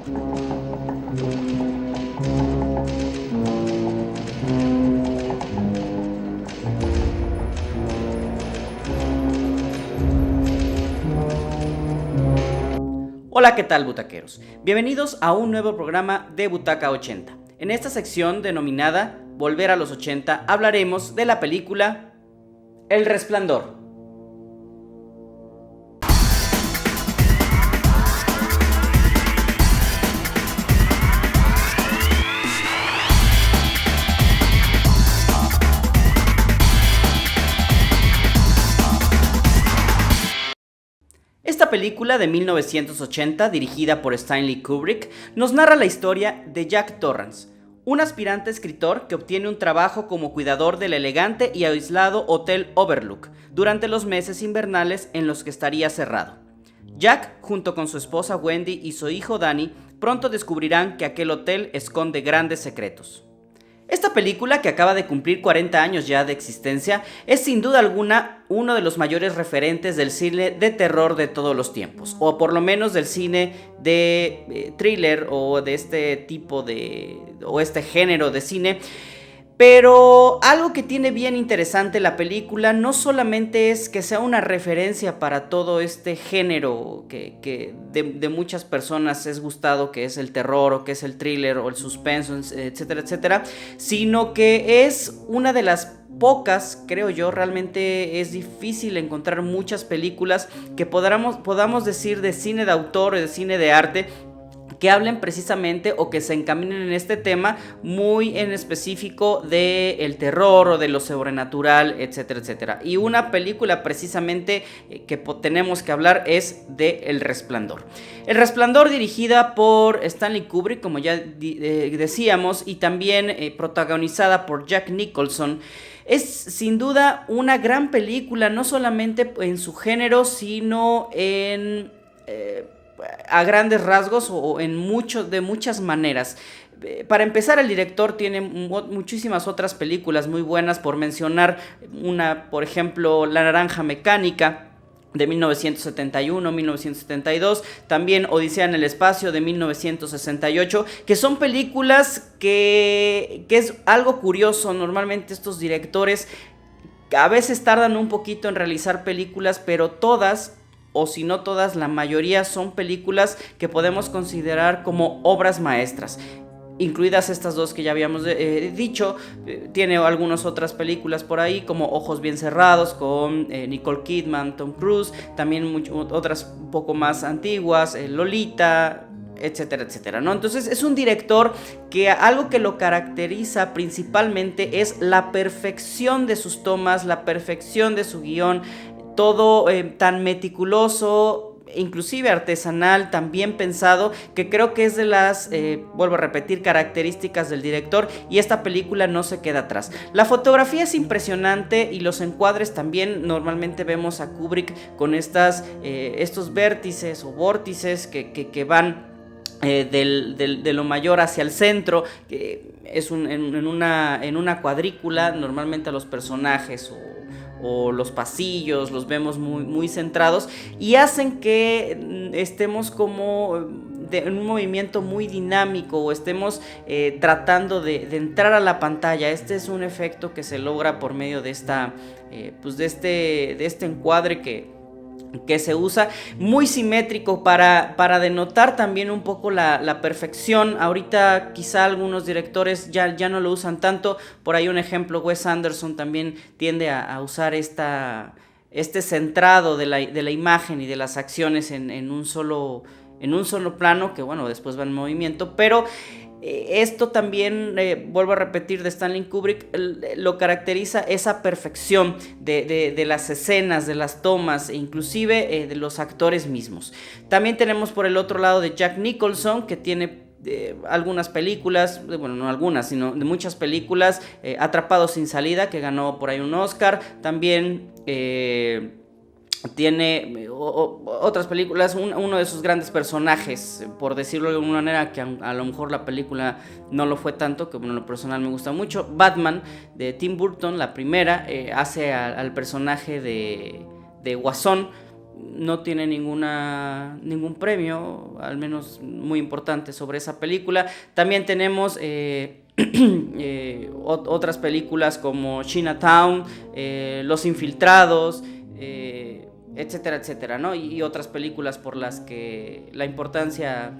Hola, ¿qué tal, butaqueros? Bienvenidos a un nuevo programa de Butaca 80. En esta sección denominada Volver a los 80 hablaremos de la película El Resplandor. Esta película de 1980, dirigida por Stanley Kubrick, nos narra la historia de Jack Torrance, un aspirante escritor que obtiene un trabajo como cuidador del elegante y aislado Hotel Overlook durante los meses invernales en los que estaría cerrado. Jack, junto con su esposa Wendy y su hijo Danny, pronto descubrirán que aquel hotel esconde grandes secretos. Esta película, que acaba de cumplir 40 años ya de existencia, es sin duda alguna uno de los mayores referentes del cine de terror de todos los tiempos, o por lo menos del cine de thriller o de este tipo o este género de cine. Pero algo que tiene bien interesante la película no solamente es que sea una referencia para todo este género que de muchas personas es gustado, que es el terror o que es el thriller o el suspenso, etcétera, etcétera, sino que es una de las pocas, creo yo, realmente es difícil encontrar muchas películas que podamos decir de cine de autor o de cine de arte que hablen precisamente o que se encaminen en este tema muy en específico del terror o de lo sobrenatural, etcétera, etcétera. Y una película precisamente que tenemos que hablar es de El Resplandor. El Resplandor, dirigida por Stanley Kubrick, como ya decíamos, y también protagonizada por Jack Nicholson. Es sin duda una gran película, no solamente en su género, sino a grandes rasgos o de muchas maneras. Para empezar, el director tiene muchísimas otras películas muy buenas, por mencionar una, por ejemplo, La Naranja Mecánica de 1971-1972, también Odisea en el Espacio de 1968, que son películas que es algo curioso. Normalmente estos directores a veces tardan un poquito en realizar películas, pero todas, o si no todas, la mayoría son películas que podemos considerar como obras maestras. Incluidas estas dos que ya habíamos dicho, tiene algunas otras películas por ahí como Ojos Bien Cerrados con Nicole Kidman, Tom Cruise, también otras un poco más antiguas, Lolita, etcétera, etcétera, ¿no? Entonces es un director que algo que lo caracteriza principalmente es la perfección de sus tomas, la perfección de su guión, todo tan meticuloso, inclusive artesanal, tan bien pensado, que creo que es de las, vuelvo a repetir, características del director, y esta película no se queda atrás. La fotografía es impresionante y los encuadres también. Normalmente vemos a Kubrick con estos vértices o vórtices que van de lo mayor hacia el centro, que es en una cuadrícula. Normalmente a los personajes o los pasillos los vemos muy, muy centrados y hacen que estemos como en un movimiento muy dinámico o estemos tratando de entrar a la pantalla. Este es un efecto que se logra por medio de de este encuadre que se usa, muy simétrico para denotar también un poco la perfección. Ahorita quizá algunos directores ya no lo usan tanto. Por ahí un ejemplo, Wes Anderson también tiende a usar este centrado de la imagen y de las acciones en un solo plano, que bueno, después va en movimiento, pero esto también, vuelvo a repetir, de Stanley Kubrick, lo caracteriza esa perfección de las escenas, de las tomas e inclusive de los actores mismos. También tenemos por el otro lado de Jack Nicholson, que tiene algunas películas, bueno, no algunas, sino de muchas películas. Atrapado sin salida, que ganó por ahí un Oscar. También tiene otras películas, uno de sus grandes personajes, por decirlo de alguna manera, que a lo mejor la película no lo fue tanto, que bueno, en lo personal me gusta mucho. Batman, de Tim Burton, la primera, hace al personaje de Guasón. no tiene ningún premio, al menos muy importante, sobre esa película. También tenemos otras películas como Chinatown, Los Infiltrados, etcétera, etcétera, ¿no? Y otras películas por las que la importancia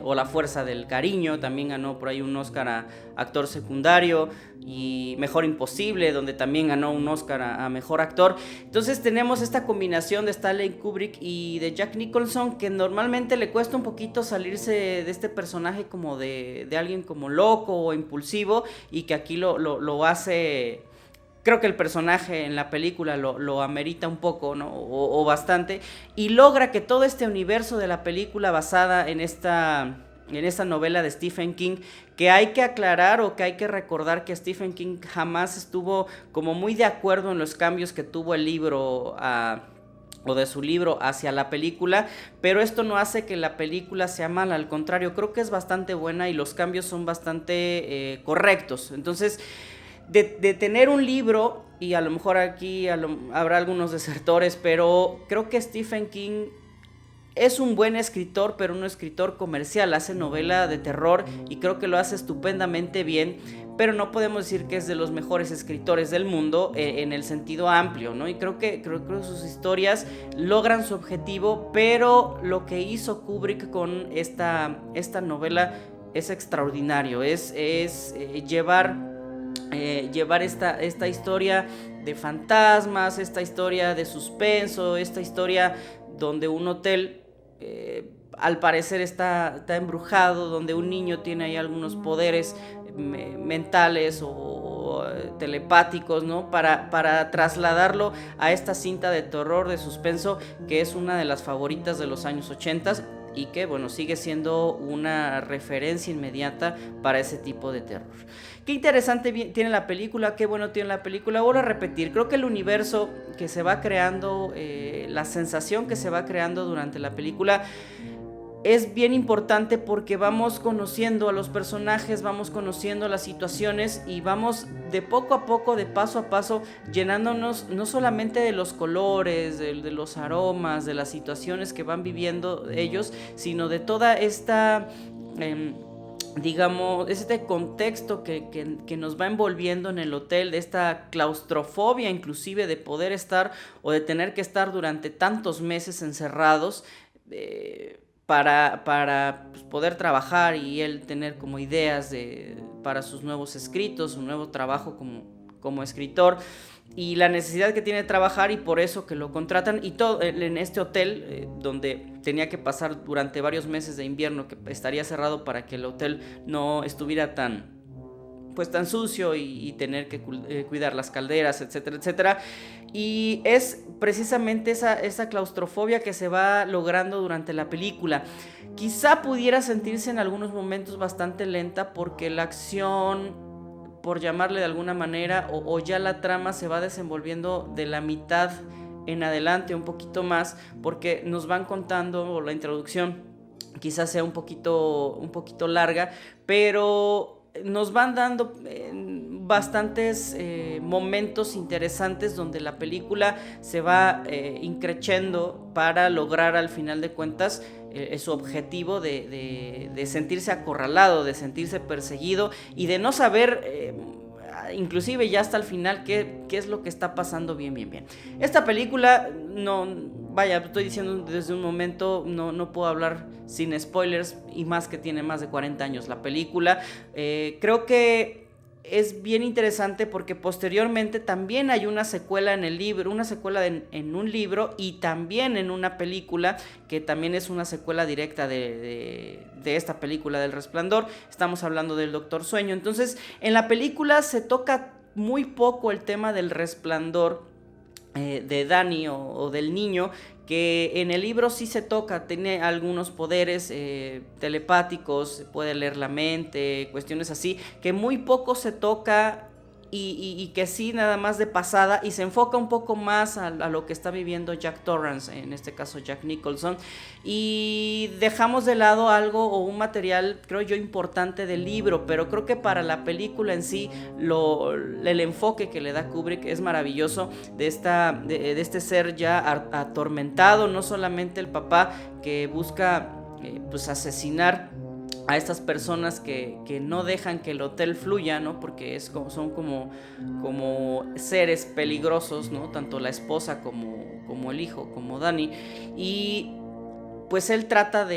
o La Fuerza del Cariño, también ganó por ahí un Oscar a actor secundario, y Mejor Imposible, donde también ganó un Oscar a mejor actor. Entonces tenemos esta combinación de Stanley Kubrick y de Jack Nicholson, que normalmente le cuesta un poquito salirse de este personaje como de alguien como loco o impulsivo, y que aquí lo hace. Creo que el personaje en la película lo amerita un poco, ¿no? O bastante, y logra que todo este universo de la película, basada en esta novela de Stephen King, que hay que aclarar o que hay que recordar que Stephen King jamás estuvo como muy de acuerdo en los cambios que tuvo el libro o de su libro hacia la película, pero esto no hace que la película sea mala, al contrario, creo que es bastante buena y los cambios son bastante correctos. Entonces, de tener un libro, y a lo mejor aquí habrá algunos desertores, pero creo que Stephen King es un buen escritor, pero un escritor comercial, hace novela de terror y creo que lo hace estupendamente bien, pero no podemos decir que es de los mejores escritores del mundo en el sentido amplio, ¿no? Y creo que sus historias logran su objetivo, pero lo que hizo Kubrick con esta novela es extraordinario, es llevar esta historia de fantasmas, esta historia de suspenso, esta historia donde un hotel al parecer está embrujado, donde un niño tiene ahí algunos poderes mentales o telepáticos, ¿no? Para trasladarlo a esta cinta de terror, de suspenso, que es una de las favoritas de los años 80 y que, bueno, sigue siendo una referencia inmediata para ese tipo de terror. Qué interesante tiene la película, qué bueno tiene la película. Vuelvo a repetir, creo que el universo que se va creando, la sensación que se va creando durante la película es bien importante, porque vamos conociendo a los personajes, vamos conociendo las situaciones y vamos de poco a poco, de paso a paso, llenándonos no solamente de los colores, de los aromas, de las situaciones que van viviendo ellos, sino de toda esta digamos, este contexto que nos va envolviendo en el hotel, de esta claustrofobia inclusive de poder estar o de tener que estar durante tantos meses encerrados, para pues, poder trabajar, y él tener como ideas para sus nuevos escritos, su nuevo trabajo como escritor, y la necesidad que tiene de trabajar, y por eso que lo contratan, y todo en este hotel donde tenía que pasar durante varios meses de invierno, que estaría cerrado para que el hotel no estuviera tan sucio, y tener que cuidar las calderas, etcétera, etcétera. Y es precisamente esa claustrofobia que se va logrando durante la película. Quizá pudiera sentirse en algunos momentos bastante lenta, porque la acción, por llamarle de alguna manera, o ya la trama se va desenvolviendo de la mitad en adelante, un poquito más, porque nos van contando, o la introducción quizás sea un poquito larga, pero nos van dando bastantes momentos interesantes donde la película se va increciendo para lograr, al final de cuentas, su objetivo de sentirse acorralado, de sentirse perseguido y de no saber inclusive ya hasta el final qué es lo que está pasando bien. Esta película, no, vaya, estoy diciendo desde un momento, no puedo hablar sin spoilers, y más que tiene más de 40 años la película. Creo que es bien interesante porque posteriormente también hay una secuela en el libro, una secuela en un libro, y también en una película que también es una secuela directa de esta película del Resplandor. Estamos hablando del Doctor Sueño. Entonces, en la película se toca muy poco el tema del resplandor de Danny o del niño, que en el libro sí se toca, tiene algunos poderes telepáticos, puede leer la mente, cuestiones así, que muy poco se toca y que sí, nada más de pasada, y se enfoca un poco más a lo que está viviendo Jack Torrance, en este caso Jack Nicholson, y dejamos de lado algo o un material, creo yo, importante del libro, pero creo que para la película en sí, el enfoque que le da Kubrick es maravilloso, de este ser ya atormentado, no solamente el papá que busca pues asesinar a estas personas que no dejan que el hotel fluya, ¿no? Porque son como seres peligrosos, ¿no? Tanto la esposa como el hijo, como Danny. Y pues él trata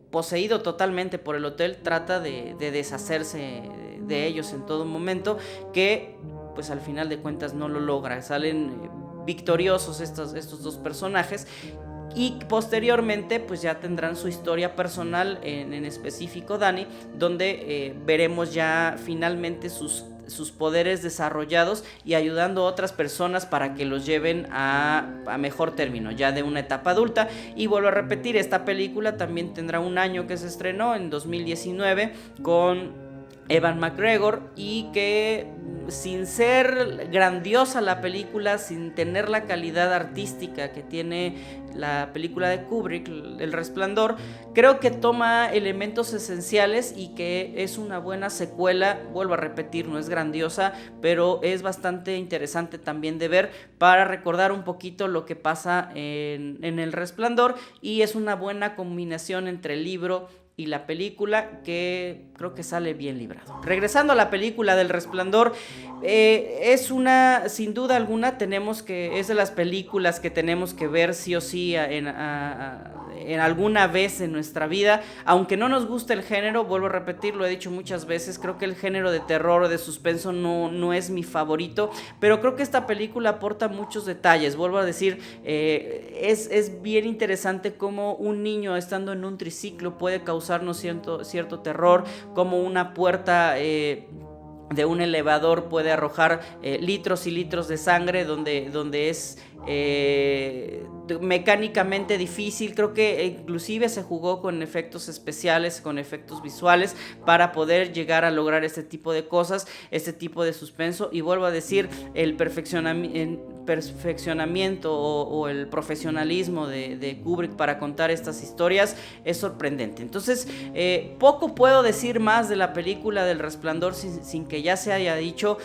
poseído totalmente por el hotel, trata de deshacerse de ellos en todo momento, que pues al final de cuentas no lo logra. Salen victoriosos estos dos personajes, y posteriormente pues ya tendrán su historia personal, en específico Danny, donde veremos ya finalmente sus poderes desarrollados y ayudando a otras personas para que los lleven a mejor término, ya de una etapa adulta. Y vuelvo a repetir, esta película también tendrá un año que se estrenó, en 2019, con Ewan McGregor, y que sin ser grandiosa la película, sin tener la calidad artística que tiene la película de Kubrick, El Resplandor, creo que toma elementos esenciales y que es una buena secuela. Vuelvo a repetir, no es grandiosa, pero es bastante interesante también de ver para recordar un poquito lo que pasa en El Resplandor, y es una buena combinación entre el libro y la película, que creo que sale bien librado. Regresando a la película del Resplandor, es una, sin duda alguna, es de las películas que tenemos que ver sí o sí en alguna vez en nuestra vida, aunque no nos guste el género. Vuelvo a repetir, lo he dicho muchas veces, creo que el género de terror o de suspenso no es mi favorito, pero creo que esta película aporta muchos detalles. Vuelvo a decir, es bien interesante cómo un niño estando en un triciclo puede causarnos cierto terror, como una puerta de un elevador puede arrojar litros y litros de sangre, donde es mecánicamente difícil. Creo que inclusive se jugó con efectos especiales, con efectos visuales, para poder llegar a lograr este tipo de cosas, este tipo de suspenso. Y vuelvo a decir, el perfeccionamiento o el profesionalismo de Kubrick para contar estas historias es sorprendente. Entonces, poco puedo decir más de la película del Resplandor sin que ya se haya dicho.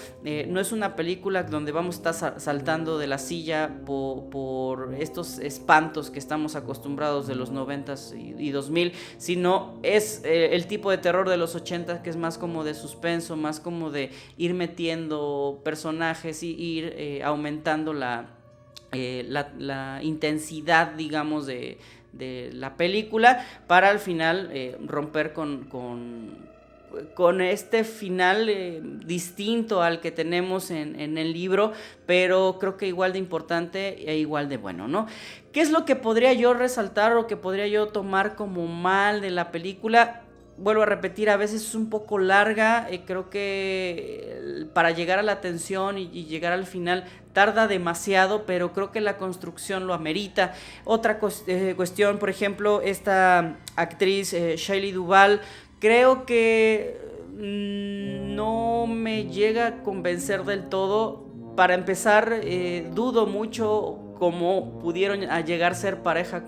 No es una película donde vamos a estar saltando de la silla por estos espantos que estamos acostumbrados de los 90s y 2000, sino es el tipo de terror de los 80, que es más como de suspenso, más como de ir metiendo personajes y ir aumentando la intensidad, digamos, de la película, para al final romper con este final distinto al que tenemos en el libro, pero creo que igual de importante e igual de bueno, ¿no? ¿Qué es lo que podría yo resaltar o que podría yo tomar como mal de la película? Vuelvo a repetir, a veces es un poco larga, creo que para llegar a la tensión y llegar al final tarda demasiado, pero creo que la construcción lo amerita. Otra cuestión, por ejemplo, esta actriz Shelley Duvall, creo que no me llega a convencer del todo. Para empezar, dudo mucho cómo pudieron llegar a ser pareja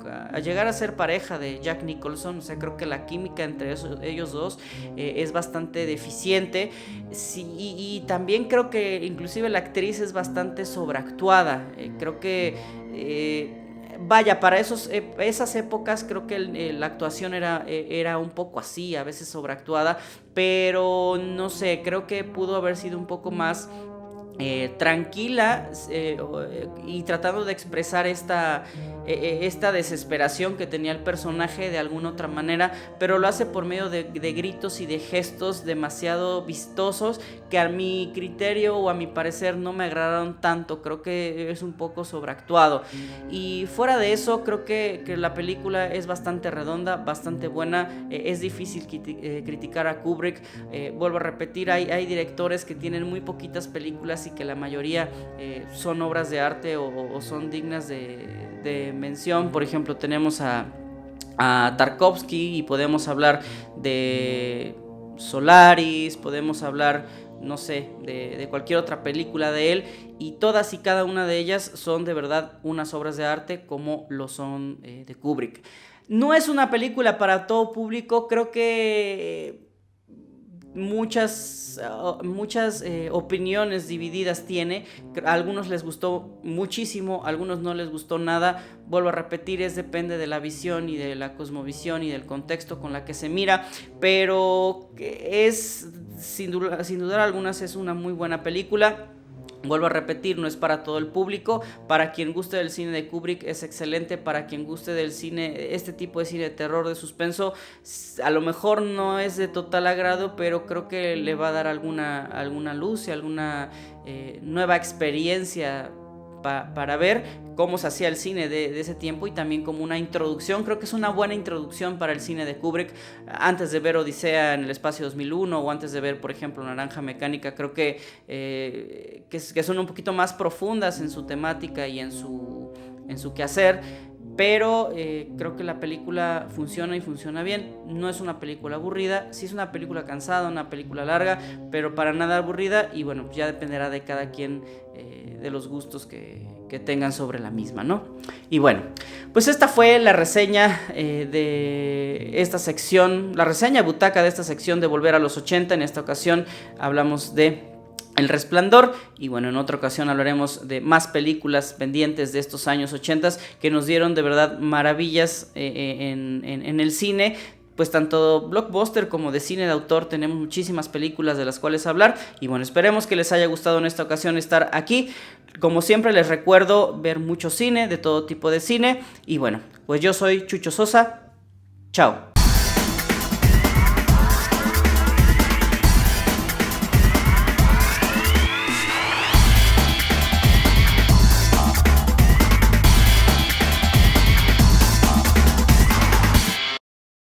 de Jack Nicholson. O sea, creo que la química entre ellos dos es bastante deficiente. Sí, y también creo que inclusive la actriz es bastante sobreactuada. Creo que vaya, para esas épocas creo que la actuación era un poco así, a veces sobreactuada, pero no sé, creo que pudo haber sido un poco más tranquila, y tratando de expresar esta desesperación que tenía el personaje de alguna otra manera, pero lo hace por medio de gritos y de gestos demasiado vistosos, que a mi criterio o a mi parecer no me agradaron tanto. Creo que es un poco sobreactuado, y fuera de eso creo que la película es bastante redonda, bastante buena. Es difícil criticar a Kubrick. Vuelvo a repetir, hay directores que tienen muy poquitas películas y que la mayoría son obras de arte o son dignas de mención. Por ejemplo, tenemos a Tarkovsky, y podemos hablar de Solaris, podemos hablar no sé, de cualquier otra película de él, y todas y cada una de ellas son de verdad unas obras de arte como lo son de Kubrick. No es una película para todo público, creo que muchas opiniones divididas tiene. A algunos les gustó muchísimo, a algunos no les gustó nada. Vuelvo a repetir, depende de la visión y de la cosmovisión y del contexto con la que se mira, pero es sin duda algunas es una muy buena película. Vuelvo a repetir, no es para todo el público. Para quien guste del cine de Kubrick es excelente. Para quien guste del cine, este tipo de cine de terror, de suspenso, a lo mejor no es de total agrado, pero creo que le va a dar alguna luz y alguna nueva experiencia para ver cómo se hacía el cine de ese tiempo, y también como una introducción. Creo que es una buena introducción para el cine de Kubrick. Antes de ver Odisea en el espacio 2001 o antes de ver, por ejemplo, Naranja Mecánica, creo que son un poquito más profundas en su temática y en su quehacer. Pero creo que la película funciona y funciona bien. No es una película aburrida, sí es una película cansada, una película larga, pero para nada aburrida. Y bueno, ya dependerá de cada quien, de los gustos que tengan sobre la misma, ¿no? Y bueno, pues esta fue la reseña de esta sección, la reseña butaca de esta sección de Volver a los 80. En esta ocasión hablamos de El Resplandor, y bueno, en otra ocasión hablaremos de más películas pendientes de estos años 80 que nos dieron de verdad maravillas en el cine. Pues tanto blockbuster como de cine de autor, tenemos muchísimas películas de las cuales hablar. Y bueno, esperemos que les haya gustado en esta ocasión estar aquí. Como siempre les recuerdo ver mucho cine, de todo tipo de cine. Y bueno, pues yo soy Chucho Sosa. Chao.